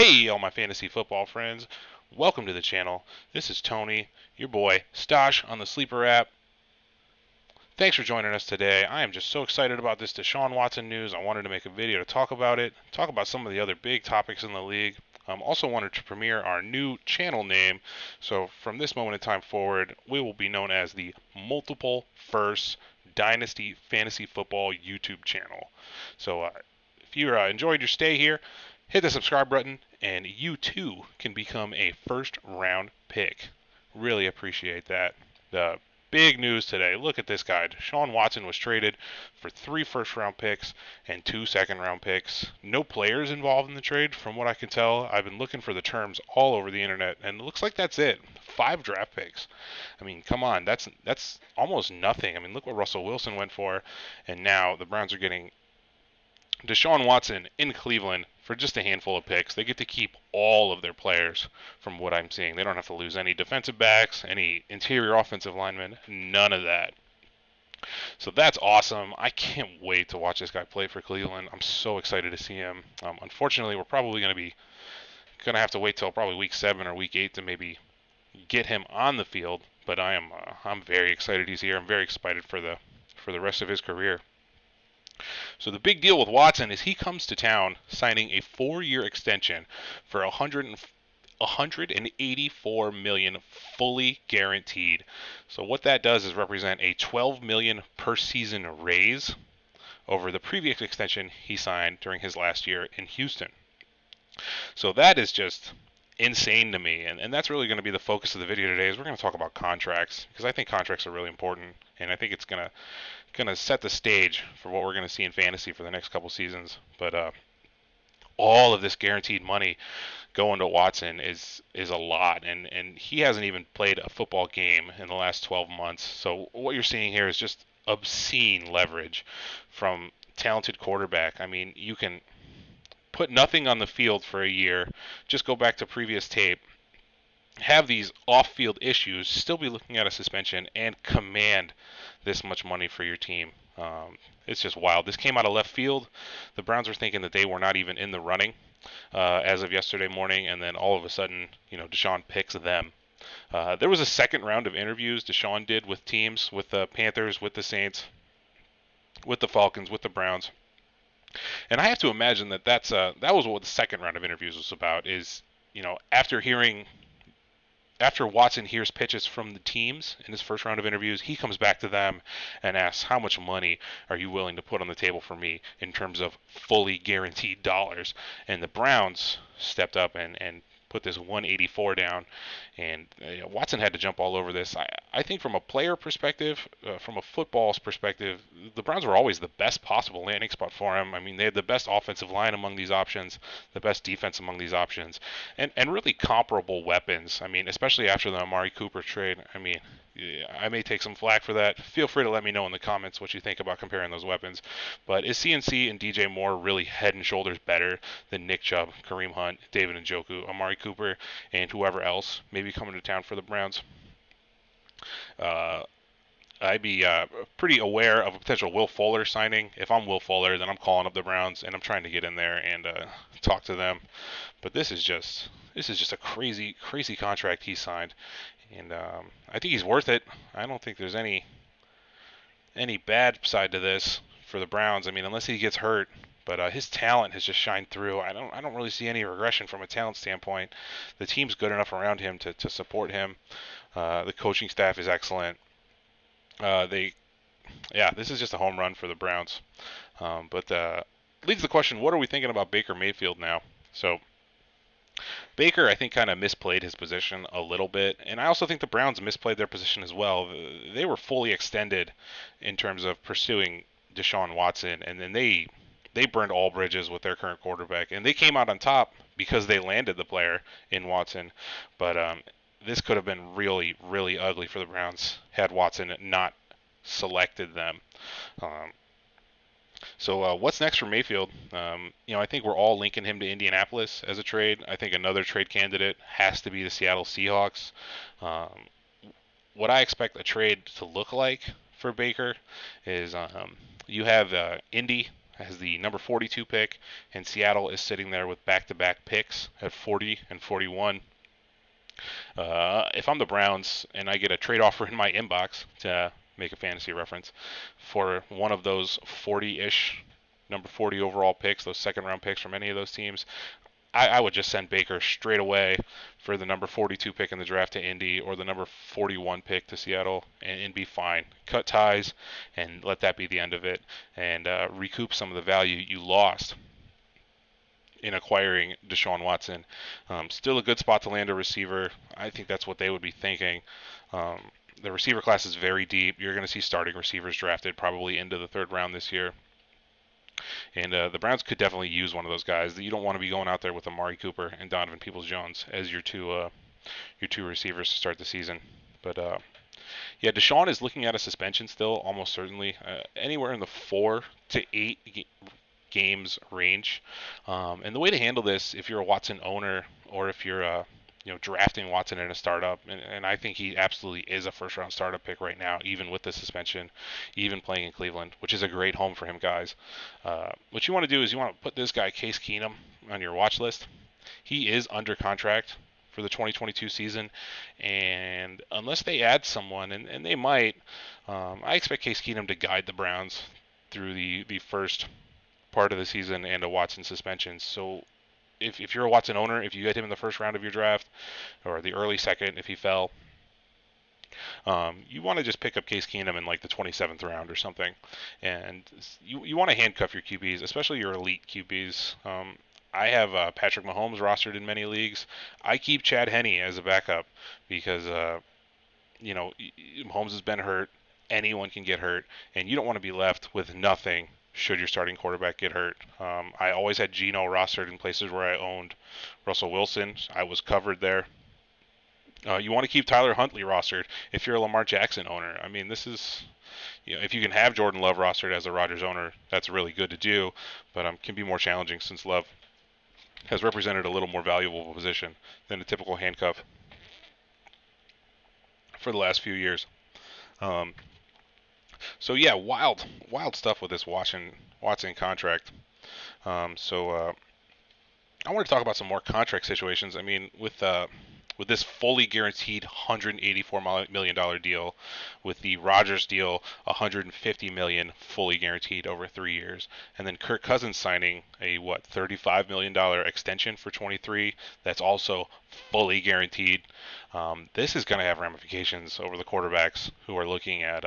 Hey, all my fantasy football friends. Welcome to the channel. This is Tony, your boy, Stosh on the Sleeper app. Thanks for joining us today. I am just so excited about this Deshaun Watson news. I wanted to make a video to talk about it, talk about some of the other big topics in the league. Also wanted to premiere our new channel name. So from this moment in time forward, we will be known as the Multiple First Dynasty Fantasy Football YouTube channel. So if you enjoyed your stay here, hit the subscribe button, and you too can become a first round pick. Really appreciate that. The big news today. Look at this guy. Deshaun Watson was traded for 3 first round picks and 2 second round picks. No players involved in the trade, from what I can tell. I've been looking for the terms all over the internet, and it looks like that's it. 5 draft picks. I mean, come on, that's almost nothing. I mean, look what Russell Wilson went for, and now the Browns are getting Deshaun Watson in Cleveland for just a handful of picks. They get to keep all of their players from what I'm seeing. They don't have to lose any defensive backs, any interior offensive linemen, none of that. So that's awesome. I can't wait to watch this guy play for Cleveland. I'm so excited to see him. Unfortunately, we're probably going to have to wait till probably week 7 or week 8 to maybe get him on the field. But I'm very excited he's here. I'm very excited for the rest of his career. So the big deal with Watson is he comes to town signing a 4-year extension for 184 million fully guaranteed. So what that does is represent a 12 million per season raise over the previous extension he signed during his last year in Houston. So that is just insane to me, and that's really going to be the focus of the video today. Is we're going to talk about contracts, because I think contracts are really important, and I think it's going to set the stage for what we're going to see in fantasy for the next couple seasons. But all of this guaranteed money going to Watson is a lot, and he hasn't even played a football game in the last 12 months. So what you're seeing here is just obscene leverage from talented quarterback. I mean, you can put nothing on the field for a year, just go back to previous tape, have these off-field issues, still be looking at a suspension, and command this much money for your team. It's just wild. This came out of left field. The Browns were thinking that they were not even in the running as of yesterday morning, and then all of a sudden, Deshaun picks them. There was a second round of interviews Deshaun did with teams, with the Panthers, with the Saints, with the Falcons, with the Browns. And I have to imagine that that was what the second round of interviews was about. Is after Watson hears pitches from the teams in his first round of interviews, he comes back to them and asks, how much money are you willing to put on the table for me in terms of fully guaranteed dollars? And the Browns stepped up and put this 184 down, and Watson had to jump all over this. I think from a player perspective, from a football's perspective, the Browns were always the best possible landing spot for him. I mean, they had the best offensive line among these options, the best defense among these options, and really comparable weapons. I mean, especially after the Amari Cooper trade. I mean, I may take some flack for that. Feel free to let me know in the comments what you think about comparing those weapons. But is CNC and DJ Moore really head and shoulders better than Nick Chubb, Kareem Hunt, David Njoku, Amari Cooper, and whoever else may be coming to town for the Browns? I'd be pretty aware of a potential Will Fuller signing. If I'm Will Fuller, then I'm calling up the Browns and I'm trying to get in there and talk to them. But this is just a crazy contract he signed, and I think he's worth it. I don't think there's any bad side to this for the Browns. I mean, unless he gets hurt. But his talent has just shined through. I don't really see any regression from a talent standpoint. The team's good enough around him to support him. The coaching staff is excellent. This is just a home run for the Browns. But leads the question: what are we thinking about Baker Mayfield now? So Baker, I think, kind of misplayed his position a little bit, and I also think the Browns misplayed their position as well. They were fully extended in terms of pursuing Deshaun Watson, and then they burned all bridges with their current quarterback, and they came out on top because they landed the player in Watson. But this could have been really, really ugly for the Browns had Watson not selected them. So what's next for Mayfield? I think we're all linking him to Indianapolis as a trade. I think another trade candidate has to be the Seattle Seahawks. What I expect a trade to look like for Baker is you have Indy has the number 42 pick, and Seattle is sitting there with back-to-back picks at 40 and 41. If I'm the Browns and I get a trade offer in my inbox, to make a fantasy reference, for one of those 40-ish, number 40 overall picks, those second-round picks from any of those teams, I would just send Baker straight away for the number 42 pick in the draft to Indy, or the number 41 pick to Seattle, and be fine. Cut ties and let that be the end of it, and recoup some of the value you lost in acquiring Deshaun Watson. Still a good spot to land a receiver. I think that's what they would be thinking. The receiver class is very deep. You're going to see starting receivers drafted probably into the third round this year. And the Browns could definitely use one of those guys. You don't want to be going out there with Amari Cooper and Donovan Peoples-Jones as your two receivers to start the season. But yeah, Deshaun is looking at a suspension still, almost certainly, anywhere in the 4 to 8 games range. And the way to handle this, if you're a Watson owner or if you're drafting Watson in a startup, and I think he absolutely is a first-round startup pick right now, even with the suspension, even playing in Cleveland, which is a great home for him, guys. What you want to do is you want to put this guy, Case Keenum, on your watch list. He is under contract for the 2022 season, and unless they add someone, and they might, I expect Case Keenum to guide the Browns through the first part of the season and a Watson suspension. So if you're a Watson owner, if you get him in the first round of your draft, or the early second if he fell, you want to just pick up Case Keenum in like the 27th round or something. And you want to handcuff your QBs, especially your elite QBs. I have Patrick Mahomes rostered in many leagues. I keep Chad Henne as a backup because, Mahomes has been hurt. Anyone can get hurt, and you don't want to be left with nothing should your starting quarterback get hurt. I always had Geno rostered in places where I owned Russell Wilson. I was covered there. You want to keep Tyler Huntley rostered if you're a Lamar Jackson owner. I mean, this is, if you can have Jordan Love rostered as a Rodgers owner, that's really good to do, but can be more challenging since Love has represented a little more valuable position than a typical handcuff for the last few years. So yeah, wild stuff with this Watson contract. I want to talk about some more contract situations. I mean, with this fully guaranteed $184 million deal, with the Rodgers deal, $150 million fully guaranteed over 3 years, and then Kirk Cousins signing a $35 million extension for 23. That's also fully guaranteed. This is going to have ramifications over the quarterbacks who are looking at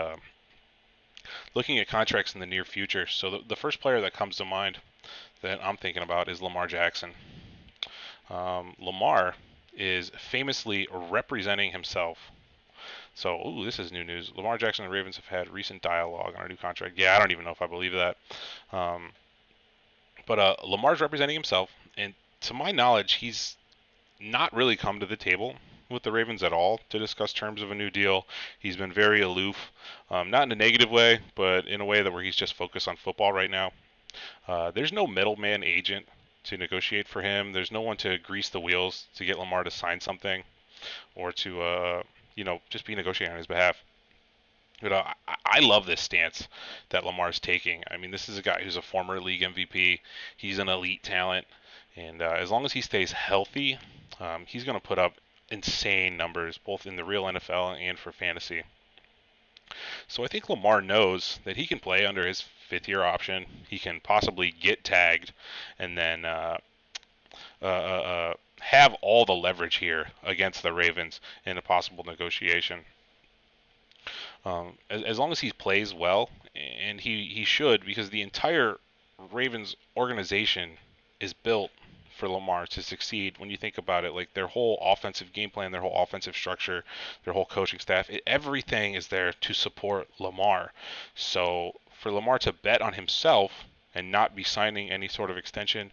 contracts in the near future. So the first player that comes to mind that I'm thinking about is Lamar Jackson. Lamar is famously representing himself. So, this is new news. Lamar Jackson and the Ravens have had recent dialogue on a new contract. Yeah, I don't even know if I believe that. But Lamar's representing himself, and to my knowledge, he's not really come to the table with the Ravens at all to discuss terms of a new deal. He's been very aloof, not in a negative way, but in a way that where he's just focused on football right now. There's no middleman agent to negotiate for him. There's no one to grease the wheels to get Lamar to sign something, or to just be negotiating on his behalf. But I love this stance that Lamar's taking. I mean, this is a guy who's a former league MVP. He's an elite talent, and as long as he stays healthy, he's going to put up insane numbers, both in the real NFL and for fantasy. So I think Lamar knows that he can play under his fifth-year option. He can possibly get tagged, and then have all the leverage here against the Ravens in a possible negotiation. As long as he plays well, and he should, because the entire Ravens organization is built for Lamar to succeed. When you think about it, like their whole offensive game plan, their whole offensive structure, their whole coaching staff, everything is there to support Lamar. So for Lamar to bet on himself and not be signing any sort of extension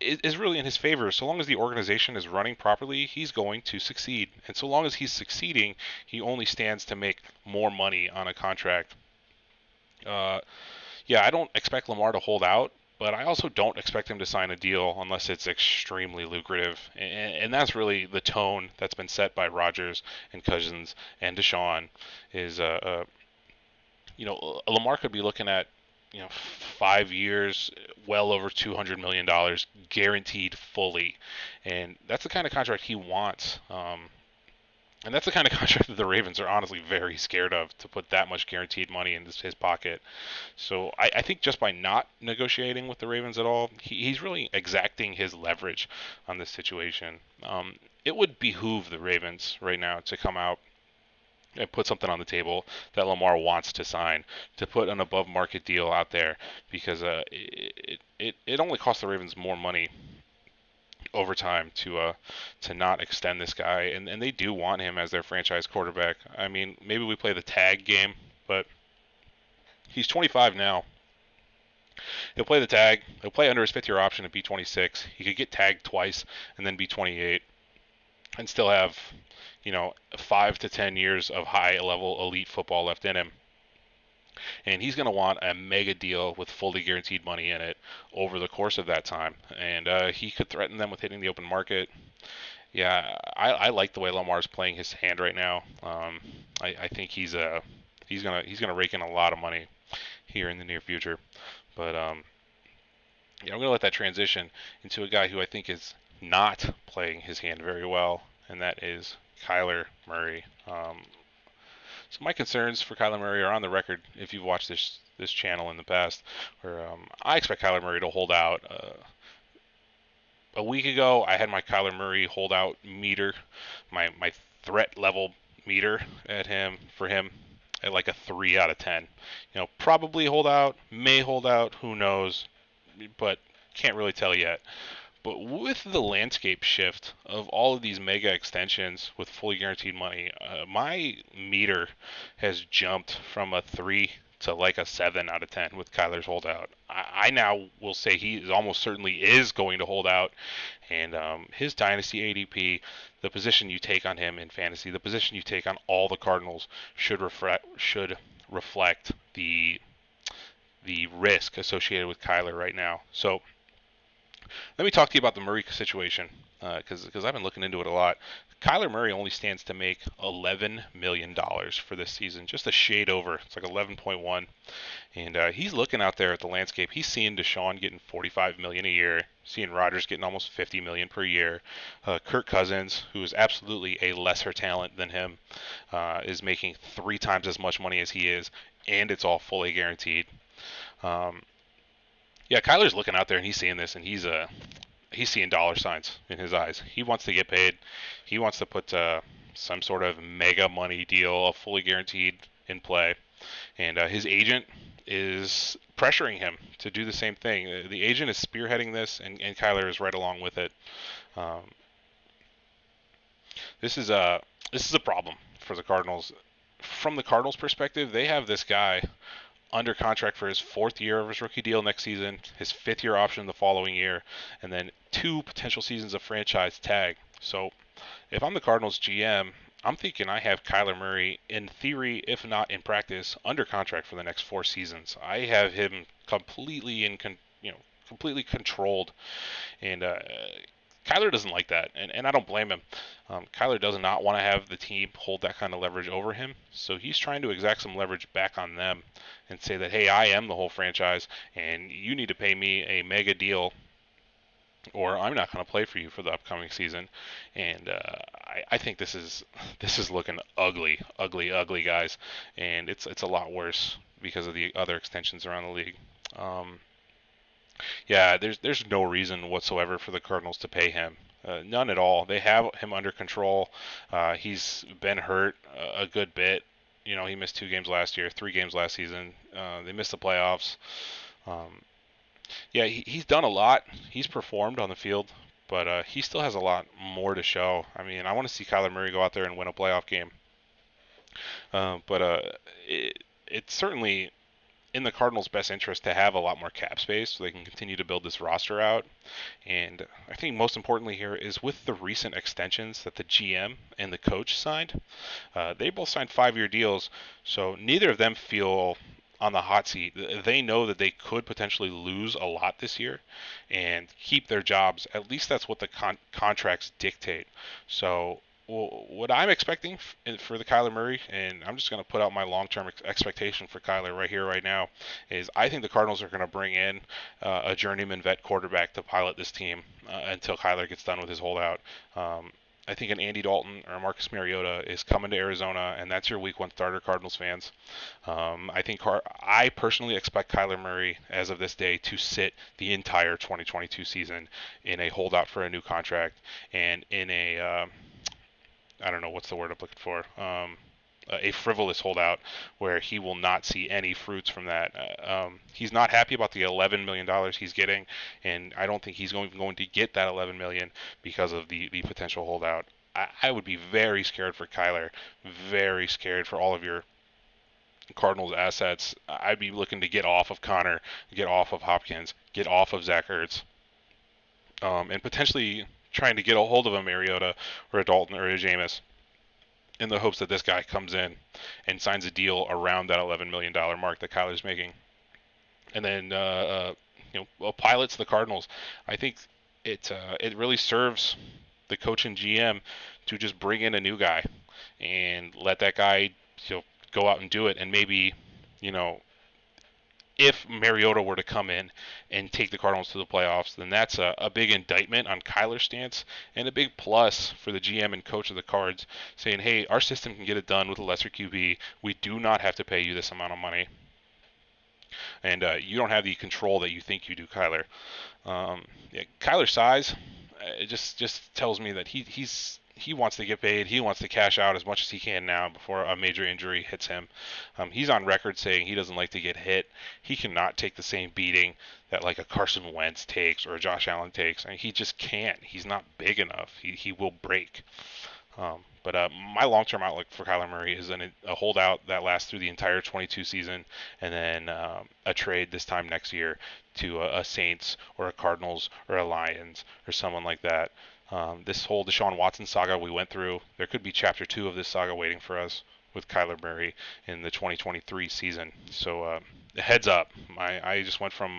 is really in his favor. So long as the organization is running properly, he's going to succeed. And so long as he's succeeding, he only stands to make more money on a contract. I don't expect Lamar to hold out, but I also don't expect him to sign a deal unless it's extremely lucrative. And that's really the tone that's been set by Rodgers and Cousins and Deshaun is, Lamar could be looking at 5 years, well over $200 million guaranteed fully, and that's the kind of contract he wants. And that's the kind of contract that the Ravens are honestly very scared of, to put that much guaranteed money in his pocket. So I think just by not negotiating with the Ravens at all, he's really exacting his leverage on this situation. It would behoove the Ravens right now to come out and put something on the table that Lamar wants to sign, to put an above market deal out there, because it only costs the Ravens more money over time to not extend this guy, and they do want him as their franchise quarterback. I mean, maybe we play the tag game, but he's 25 now. He'll play the tag. He'll play under his fifth-year option at be 26. He could get tagged twice and then be 28 and still have, 5 to 10 years of high-level elite football left in him. And he's going to want a mega deal with fully guaranteed money in it over the course of that time. And he could threaten them with hitting the open market. Yeah, I like the way Lamar's playing his hand right now. I think he's gonna rake in a lot of money here in the near future. But I'm gonna let that transition into a guy who I think is not playing his hand very well, and that is Kyler Murray. So my concerns for Kyler Murray are on the record. If you've watched this channel in the past, where I expect Kyler Murray to hold out. A week ago, I had my Kyler Murray holdout meter, my threat level meter for him at like a 3 out of 10. Probably hold out, may hold out, who knows, but can't really tell yet. But with the landscape shift of all of these mega extensions with fully guaranteed money, my meter has jumped from a 3 to like a 7 out of 10 with Kyler's holdout. I now will say he is almost certainly is going to hold out, and his Dynasty ADP, the position you take on him in fantasy, the position you take on all the Cardinals should reflect the risk associated with Kyler right now. So let me talk to you about the Murray situation, because I've been looking into it a lot. Kyler Murray only stands to make $11 million for this season, just a shade over. It's like 11.1, and he's looking out there at the landscape. He's seeing Deshaun getting $45 million a year, seeing Rodgers getting almost $50 million per year. Kirk Cousins, who is absolutely a lesser talent than him, is making 3 times as much money as he is, and it's all fully guaranteed. Yeah, Kyler's looking out there and he's seeing this, and he's seeing dollar signs in his eyes. He wants to get paid. He wants to put some sort of mega money deal, fully guaranteed, in play. And his agent is pressuring him to do the same thing. The agent is spearheading this, and Kyler is right along with it. This is a problem for the Cardinals. From the Cardinals' perspective, they have this guy under contract for his 4th year of his rookie deal next season, his 5th-year option the following year, and then 2 potential seasons of franchise tag. So if I'm the Cardinals GM, I'm thinking I have Kyler Murray, in theory, if not in practice, under contract for the next 4 seasons. I have him completely completely controlled, and Kyler doesn't like that, and I don't blame him. Kyler does not want to have the team hold that kind of leverage over him, so he's trying to exact some leverage back on them and say that, hey, I am the whole franchise, and you need to pay me a mega deal, or I'm not going to play for you for the upcoming season. And I think this is looking ugly, guys, and it's a lot worse because of the other extensions around the league. Yeah, there's no reason whatsoever for the Cardinals to pay him. None at all. They have him under control. He's been hurt a good bit. He missed 2 games last year, 3 games last season. They missed the playoffs. Yeah, he's done a lot. He's performed on the field, but he still has a lot more to show. I mean, I want to see Kyler Murray go out there and win a playoff game. But it's certainly in the Cardinals' best interest to have a lot more cap space so they can continue to build this roster out. And I think most importantly here is with the recent extensions that the GM and the coach signed, they both signed 5-year deals, so neither of them feel on the hot seat. They know that they could potentially lose a lot this year and keep their jobs. At least that's what the contracts dictate. So what I'm expecting for the Kyler Murray, and I'm just going to put out my long-term expectation for Kyler right here, right now, is I think the Cardinals are going to bring in a journeyman vet quarterback to pilot this team until Kyler gets done with his holdout. I think an Andy Dalton or Marcus Mariota is coming to Arizona, and that's your Week 1 starter, Cardinals fans. I personally expect Kyler Murray, as of this day, to sit the entire 2022 season in a holdout for a new contract and in a I don't know what's the word I'm looking for. A frivolous holdout where he will not see any fruits from that. He's not happy about the $11 million he's getting, and I don't think he's going to get that $11 million because of the potential holdout. I would be very scared for Kyler, very scared for all of your Cardinals assets. I'd be looking to get off of Connor, get off of Hopkins, get off of Zach Ertz, and potentially trying to get a hold of a Mariota or a Dalton or a Jameis in the hopes that this guy comes in and signs a deal around that $11 million mark that Kyler's making, and then pilots the Cardinals. I think it really serves the coach and GM to just bring in a new guy and let that guy go out and do it, and maybe if Mariota were to come in and take the Cardinals to the playoffs, then that's a big indictment on Kyler's stance and a big plus for the GM and coach of the Cards, saying, hey, our system can get it done with a lesser QB. We do not have to pay you this amount of money. And you don't have the control that you think you do, Kyler. Kyler's size, it just tells me that he wants to get paid. He wants to cash out as much as he can now before a major injury hits him. He's on record saying he doesn't like to get hit. He cannot take the same beating that like a Carson Wentz takes or a Josh Allen takes. I mean, he just can't. He's not big enough. He will break. But my long-term outlook for Kyler Murray is a holdout that lasts through the entire 22 season, and then a trade this time next year to a Saints or a Cardinals or a Lions or someone like that. This whole Deshaun Watson saga we went through, there could be chapter 2 of this saga waiting for us with Kyler Murray in the 2023 season. So heads up, I just went from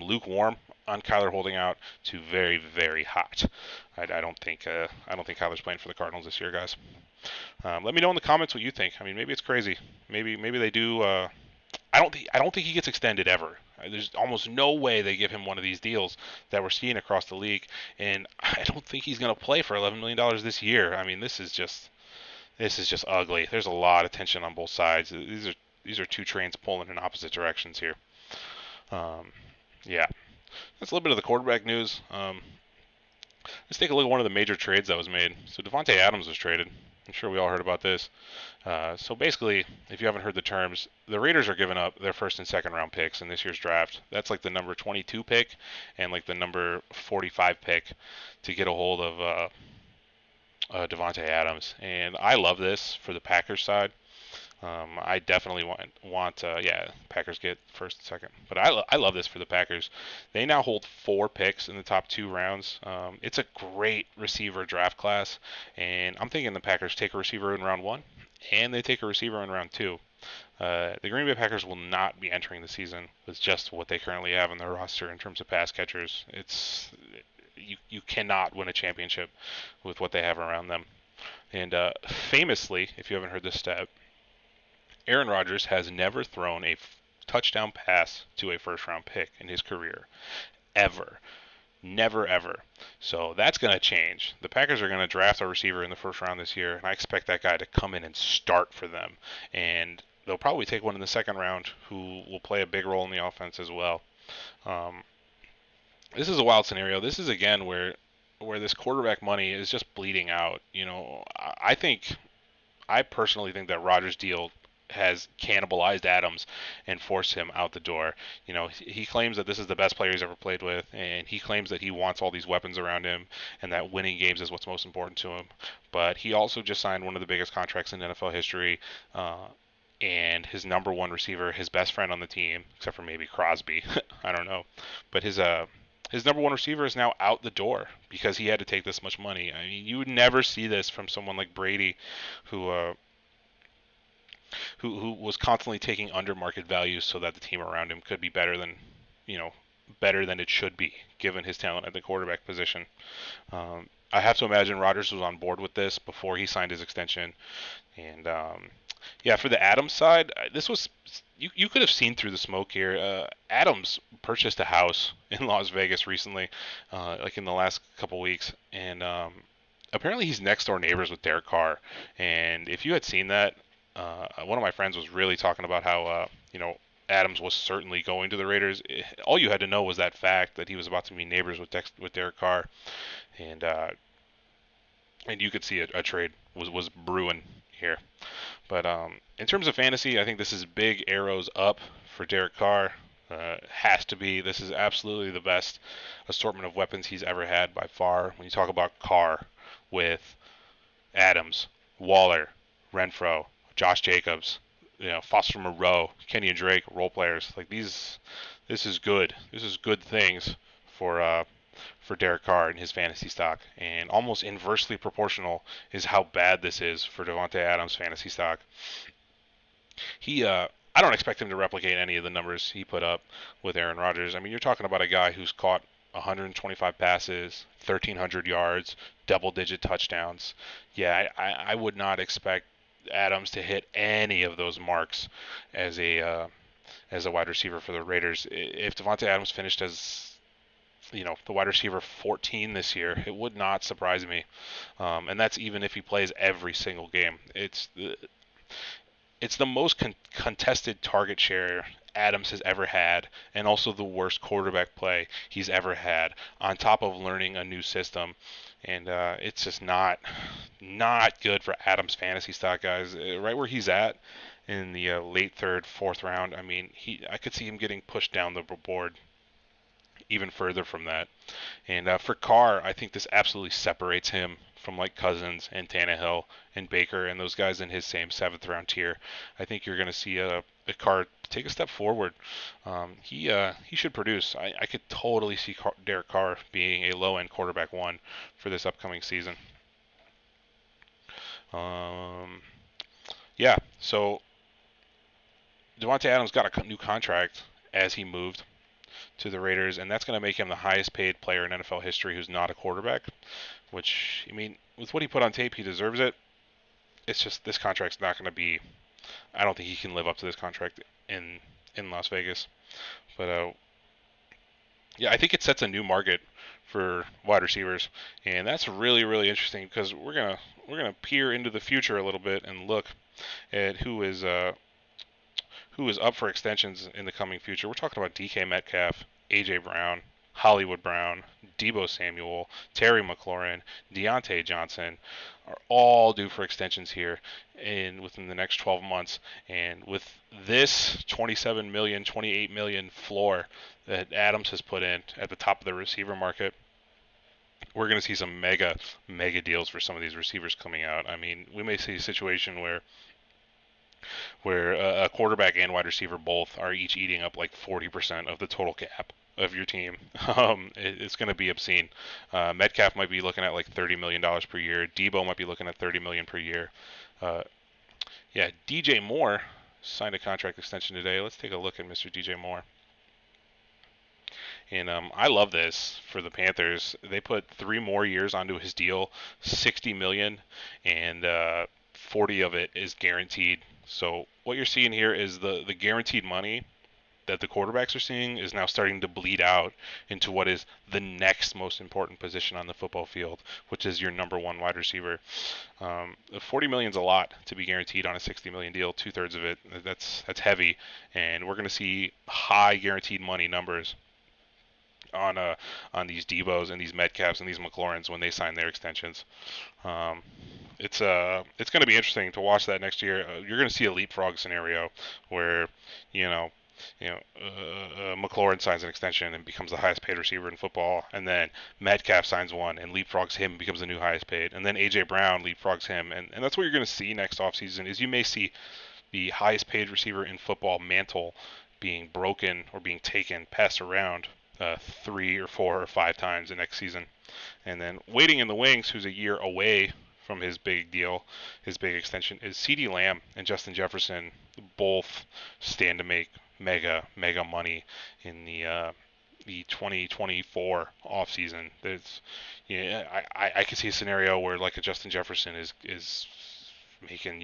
lukewarm on Kyler holding out to very, very hot. I don't think Kyler's playing for the Cardinals this year, guys. Let me know in the comments what you think. I mean, maybe it's crazy. Maybe they do. I don't think he gets extended ever. There's almost no way they give him one of these deals that we're seeing across the league, and I don't think he's going to play for $11 million this year. I mean, this is just ugly. There's a lot of tension on both sides. These are two trains pulling in opposite directions here. Yeah, that's a little bit of the quarterback news. Let's take a look at one of the major trades that was made. So Davante Adams was traded. I'm sure we all heard about this. So basically, if you haven't heard the terms, the Raiders are giving up their first and second round picks in this year's draft. That's like the number 22 pick and like the number 45 pick to get a hold of Davante Adams. And I love this for the Packers side. I definitely want Packers get first and second. But I love this for the Packers. They now hold 4 picks in the top 2 rounds. It's a great receiver draft class, and I'm thinking the Packers take a receiver in round 1, and they take a receiver in round 2. The Green Bay Packers will not be entering the season with just what they currently have in their roster in terms of pass catchers. You cannot win a championship with what they have around them. And famously, if you haven't heard this stat, Aaron Rodgers has never thrown a touchdown pass to a first-round pick in his career, ever. Never, ever. So that's going to change. The Packers are going to draft a receiver in the first round this year, and I expect that guy to come in and start for them. And they'll probably take one in the second round who will play a big role in the offense as well. This is a wild scenario. This is, again, where this quarterback money is just bleeding out. I personally think that Rodgers' deal has cannibalized Adams and forced him out the door. He claims that this is the best player he's ever played with, and he claims that he wants all these weapons around him and that winning games is what's most important to him. But he also just signed one of the biggest contracts in NFL history, and his number 1 receiver, his best friend on the team, except for maybe Crosby, I don't know, but his number 1 receiver is now out the door because he had to take this much money. I mean, you would never see this from someone like Brady, who was constantly taking under market value so that the team around him could be better than it should be, given his talent at the quarterback position. I have to imagine Rodgers was on board with this before he signed his extension. And yeah, for the Adams side, this was you could have seen through the smoke here. Adams purchased a house in Las Vegas recently, like in the last couple weeks, and apparently he's next door neighbors with Derek Carr. And if you had seen that, one of my friends was really talking about how Adams was certainly going to the Raiders. All you had to know was that fact that he was about to be neighbors with Derek Carr, and you could see a trade was brewing here. But in terms of fantasy, I think this is big arrows up for Derek Carr. Has to be. This is absolutely the best assortment of weapons he's ever had by far. When you talk about Carr with Adams, Waller, Renfro, Josh Jacobs, Foster Moreau, Kenny and Drake, role players like these. This is good. This is good things for Derek Carr and his fantasy stock, and almost inversely proportional is how bad this is for Davante Adams' fantasy stock. I don't expect him to replicate any of the numbers he put up with Aaron Rodgers. I mean, you're talking about a guy who's caught 125 passes, 1,300 yards, double-digit touchdowns. Yeah, I would not expect Adams to hit any of those marks as a wide receiver for the Raiders. If Davante Adams finished as the wide receiver 14 this year, it would not surprise me. And that's even if he plays every single game. It's the most contested target share Adams has ever had, and also the worst quarterback play he's ever had, on top of learning a new system. And it's just not good for Adams' fantasy stock, guys. Right where he's at in the late third, fourth round. I mean, I could see him getting pushed down the board even further from that. And for Carr, I think this absolutely separates him from like Cousins and Tannehill and Baker and those guys in his same seventh round tier. I think you're going to see a Carr take a step forward. He should produce. I could totally see Derek Carr being a low end quarterback one for this upcoming season. Yeah, so Davante Adams got a new contract as he moved to the Raiders, and that's going to make him the highest paid player in NFL history who's not a quarterback, which, I mean, with what he put on tape, he deserves it. It's just this contract's not going to be, I don't think he can live up to this contract in Las Vegas. But yeah, I think it sets a new market for wide receivers, and that's really, really interesting because we're gonna peer into the future a little bit and look at who is up for extensions in the coming future. We're talking about DK Metcalf, AJ Brown, Hollywood Brown, Deebo Samuel, Terry McLaurin, Deontay Johnson are all due for extensions here within the next 12 months. And with this 27 million, 28 million floor that Adams has put in at the top of the receiver market, we're going to see some mega deals for some of these receivers coming out. I mean, we may see a situation where a quarterback and wide receiver both are each eating up like 40% of the total cap of your team. It's going to be obscene. Metcalf might be looking at like $30 million per year. Deebo might be looking at $30 million per year. Yeah, DJ Moore signed a contract extension today. Let's take a look at Mr. DJ Moore. And I love this for the Panthers. They put 3 more years onto his deal, $60 million, and 40 of it is guaranteed. So what you're seeing here is the guaranteed money that the quarterbacks are seeing is now starting to bleed out into what is the next most important position on the football field, which is your number one wide receiver. $40 million is a lot to be guaranteed on a $60 million deal. 2/3 of it, that's heavy, and we're going to see high guaranteed money numbers on these Deebos and these Metcalfs and these McLaurins when they sign their extensions. It's going to be interesting to watch that next year. You're going to see a leapfrog scenario where McLaurin signs an extension and becomes the highest paid receiver in football, and then Metcalf signs one and leapfrogs him and becomes the new highest paid, and then AJ Brown leapfrogs him, and that's what you're going to see next offseason. Is you may see the highest paid receiver in football mantle being broken or being taken, passed around 3 or 4 or 5 times the next season. And then waiting in the wings, who's a year away from his big deal, his big extension, is CeeDee Lamb and Justin Jefferson. Both stand to make mega money in the 2024 offseason. There's, yeah, I can see a scenario where like a Justin Jefferson is making,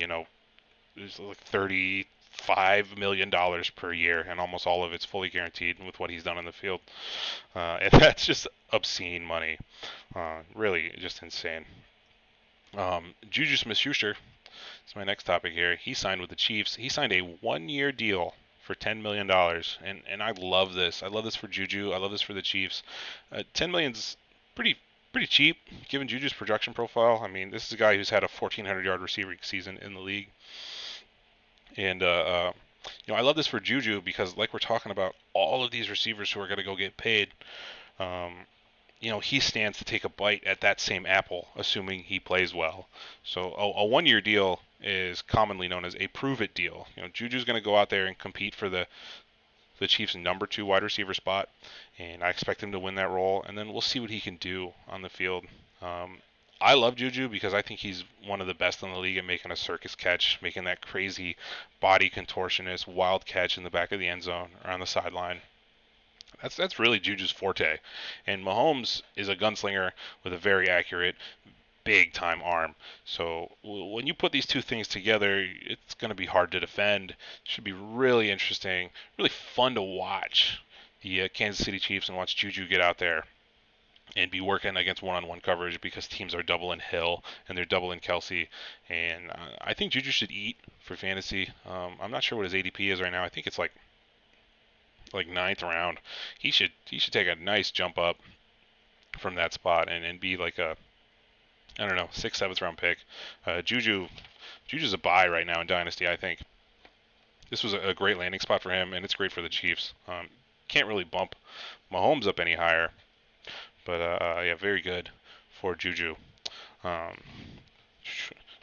there's like $35 million per year, and almost all of it's fully guaranteed with what he's done in the field. And that's just obscene money. Really, just insane. Juju Smith-Schuster is my next topic here. He signed with the Chiefs. He signed a one-year deal for $10 million, and I love this. I love this for Juju. I love this for the Chiefs. 10 million's pretty cheap given Juju's production profile. I mean, this is a guy who's had a 1,400-yard receiving season in the league, and I love this for Juju because, like we're talking about, all of these receivers who are going to go get paid. Um, he stands to take a bite at that same apple, assuming he plays well. So a one-year deal is commonly known as a prove-it deal. Juju's going to go out there and compete for the Chiefs' number 2 wide receiver spot, and I expect him to win that role, and then we'll see what he can do on the field. I love Juju because I think he's one of the best in the league at making a circus catch, making that crazy body contortionist wild catch in the back of the end zone or on the sideline. That's really Juju's forte. And Mahomes is a gunslinger with a very accurate, big time arm. So when you put these two things together, it's going to be hard to defend. It should be really interesting, really fun to watch the Kansas City Chiefs and watch Juju get out there and be working against one-on-one coverage because teams are doubling Hill and they're doubling Kelsey. And I think Juju should eat for fantasy. I'm not sure what his ADP is right now. I think it's like ninth round. He should take a nice jump up from that spot and be like a, I don't know, 6th, 7th round pick. Juju's a buy right now in Dynasty. I think this was a great landing spot for him, and it's great for the Chiefs. Can't really bump Mahomes up any higher, but yeah, very good for Juju. I'm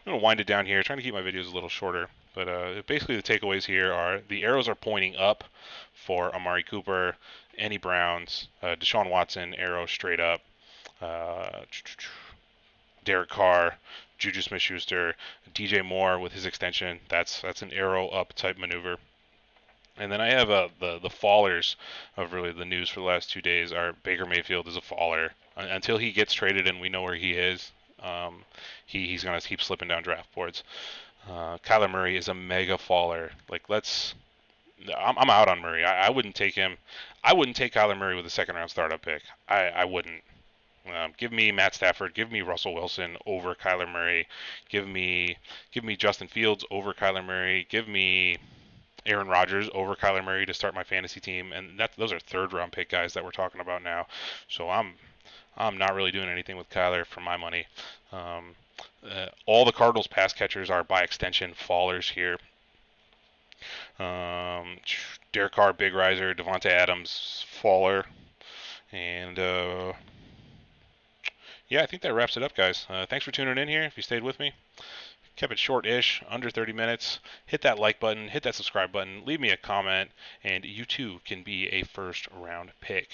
gonna wind it down here, trying to keep my videos a little shorter. But basically, the takeaways here are the arrows are pointing up for Amari Cooper, Andy Browns, Deshaun Watson, arrow straight up, Derek Carr, Juju Smith-Schuster, DJ Moore with his extension. That's an arrow up type maneuver. And then I have the fallers of really the news for the last 2 days are Baker Mayfield is a faller. Until he gets traded and we know where he is, he's going to keep slipping down draft boards. Kyler Murray is a mega faller. I'm out on Murray. I wouldn't take him. I wouldn't take Kyler Murray with a 2nd round startup pick. I wouldn't. Give me Matt Stafford. Give me Russell Wilson over Kyler Murray. Give me Justin Fields over Kyler Murray. Give me Aaron Rodgers over Kyler Murray to start my fantasy team. And those are 3rd round pick guys that we're talking about now. So I'm not really doing anything with Kyler for my money. All the Cardinals pass catchers are by extension fallers here. Derek Carr, big riser. Davante Adams, faller. And yeah, I think that wraps it up, guys. Thanks for tuning in here. If you stayed with me, kept it short-ish, under 30 minutes. Hit that like button, hit that subscribe button, leave me a comment, and you too can be a 1st round pick.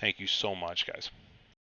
Thank you so much, guys.